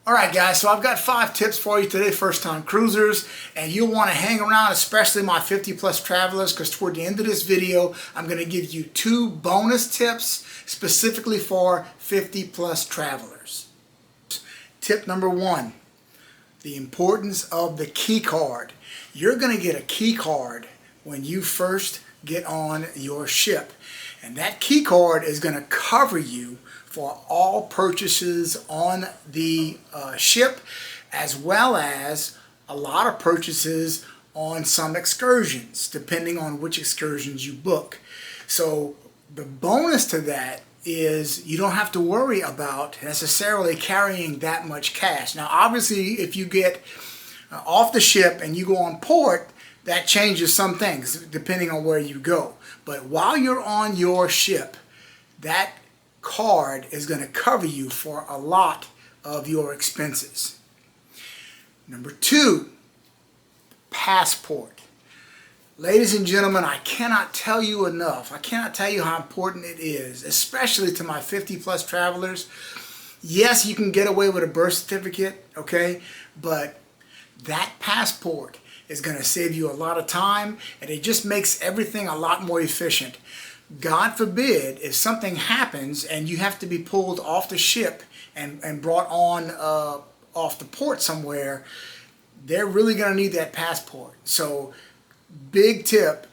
Alright guys, so I've got 5 tips for you today, first time cruisers, and you'll want to hang around, especially my 50 plus travelers, because toward the end of this video I'm going to give you 2 bonus tips specifically for 50 plus travelers. Tip number 1, the importance of the key card. You're going to get a key card when you first get on your ship, and that key card is going to cover you for all purchases on the ship, as well as a lot of purchases on some excursions, depending on which excursions you book. So the bonus to that is you don't have to worry about necessarily carrying that much cash. Now obviously if you get off the ship and you go on port, that changes some things depending on where you go. But while you're on your ship, that card is going to cover you for a lot of your expenses. Number 2, passport. Ladies and gentlemen, I cannot tell you enough. I cannot tell you how important it is, especially to my 50 plus travelers. Yes, you can get away with a birth certificate, okay, but that passport is going to save you a lot of time, and it just makes everything a lot more efficient. God forbid if something happens and you have to be pulled off the ship and brought on off the port somewhere, they're really going to need that passport. So big tip,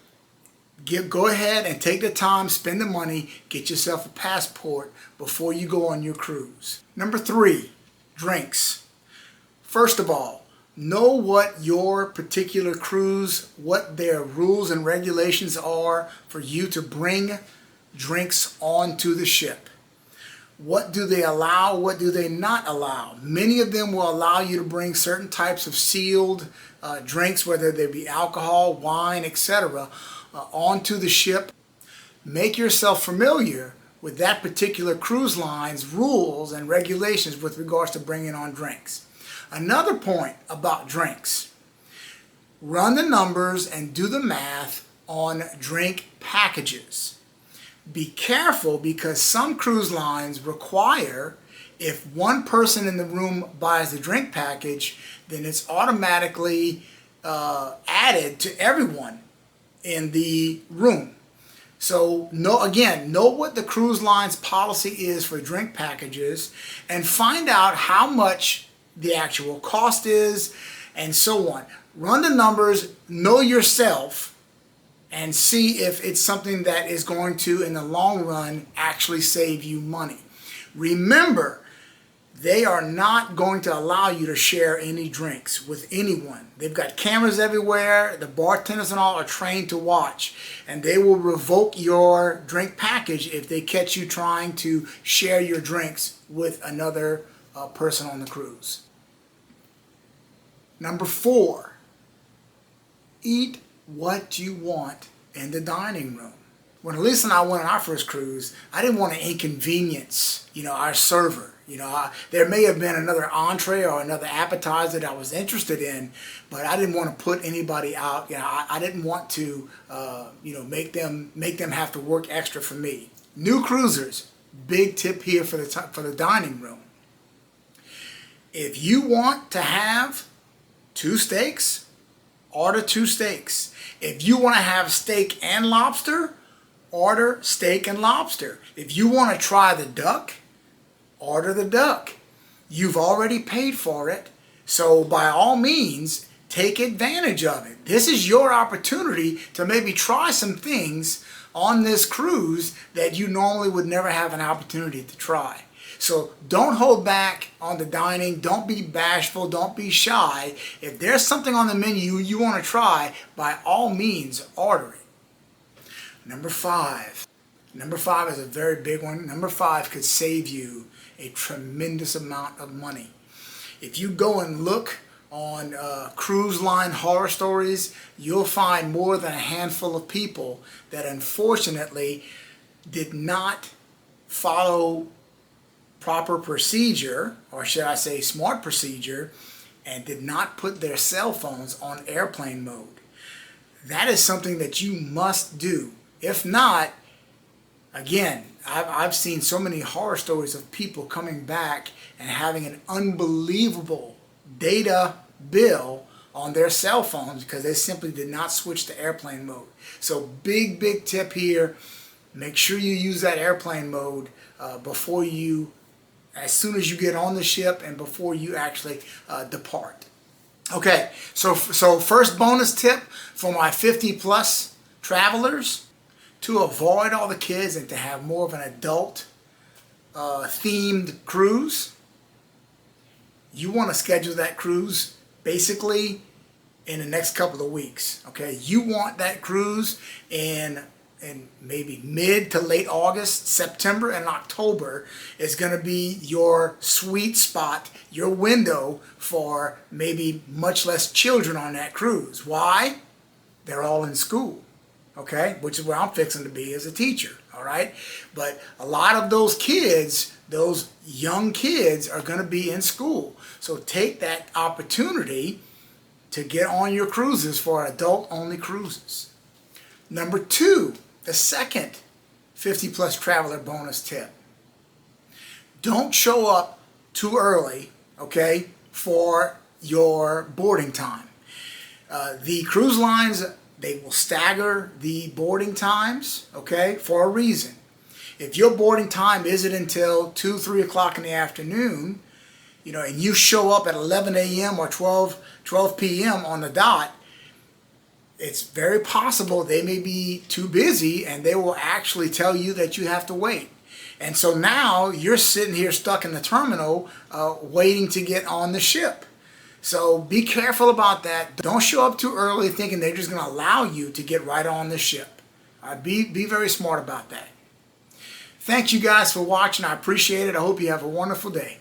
go ahead and take the time, spend the money, get yourself a passport before you go on your cruise. Number 3, drinks. First of all, know what your particular cruise, what their rules and regulations are for you to bring drinks onto the ship. What do they allow? What do they not allow? Many of them will allow you to bring certain types of sealed drinks, whether they be alcohol, wine, etc., onto the ship. Make yourself familiar with that particular cruise line's rules and regulations with regards to bringing on drinks. Another point about drinks, run the numbers and do the math on drink packages. Be careful because some cruise lines require if one person in the room buys the drink package, then it's automatically added to everyone in the room. So know what the cruise line's policy is for drink packages and find out how much the actual cost is, and so on. Run the numbers, know yourself, and see if it's something that is going to, in the long run, actually save you money. Remember, they are not going to allow you to share any drinks with anyone. They've got cameras everywhere. The bartenders and all are trained to watch, and they will revoke your drink package if they catch you trying to share your drinks with another person on the cruise. Number 4, eat what you want in the dining room. When Elisa and I went on our first cruise, I didn't want to inconvenience, our server. There may have been another entree or another appetizer that I was interested in, but I didn't want to put anybody out. I didn't want to, make them have to work extra for me. New cruisers, big tip here for the dining room. If you want to have 2 steaks, order 2 steaks. If you want to have steak and lobster, order steak and lobster. If you want to try the duck, order the duck. You've already paid for it, so by all means, take advantage of it. This is your opportunity to maybe try some things on this cruise that you normally would never have an opportunity to try. So don't hold back on the dining. Don't be bashful. Don't be shy. If there's something on the menu you want to try, by all means, order it. Number 5. Number 5 is a very big one. Number 5 could save you a tremendous amount of money. If you go and look on cruise line horror stories, you'll find more than a handful of people that unfortunately did not follow proper procedure, or should I say smart procedure, and did not put their cell phones on airplane mode. That is something that you must do. If not, Again, I've seen so many horror stories of people coming back and having an unbelievable data bill on their cell phones because they simply did not switch to airplane mode. So big tip here, make sure you use that airplane mode before you, as soon as you get on the ship and before you actually depart. Okay, so first bonus tip for my 50 plus travelers: to avoid all the kids and to have more of an adult themed cruise. You want to schedule that cruise basically in the next couple of weeks. Okay, you want that cruise in maybe mid to late August. September and October is going to be your sweet spot, your window for maybe much less children on that cruise. Why? They're all in school. Okay, which is where I'm fixing to be as a teacher. All right, but a lot of those kids, those young kids, are going to be in school. So take that opportunity to get on your cruises for adult-only cruises. Number two, the second 50 plus traveler bonus tip: don't show up too early, okay, for your boarding time. The cruise lines, they will stagger the boarding times, okay, for a reason. If your boarding time isn't until 2, 3 o'clock in the afternoon, and you show up at 11 a.m. or 12 p.m. on the dot, it's very possible they may be too busy and they will actually tell you that you have to wait. And so now you're sitting here stuck in the terminal waiting to get on the ship. So be careful about that. Don't show up too early thinking they're just going to allow you to get right on the ship. Be very smart about that. Thank you guys for watching. I appreciate it. I hope you have a wonderful day.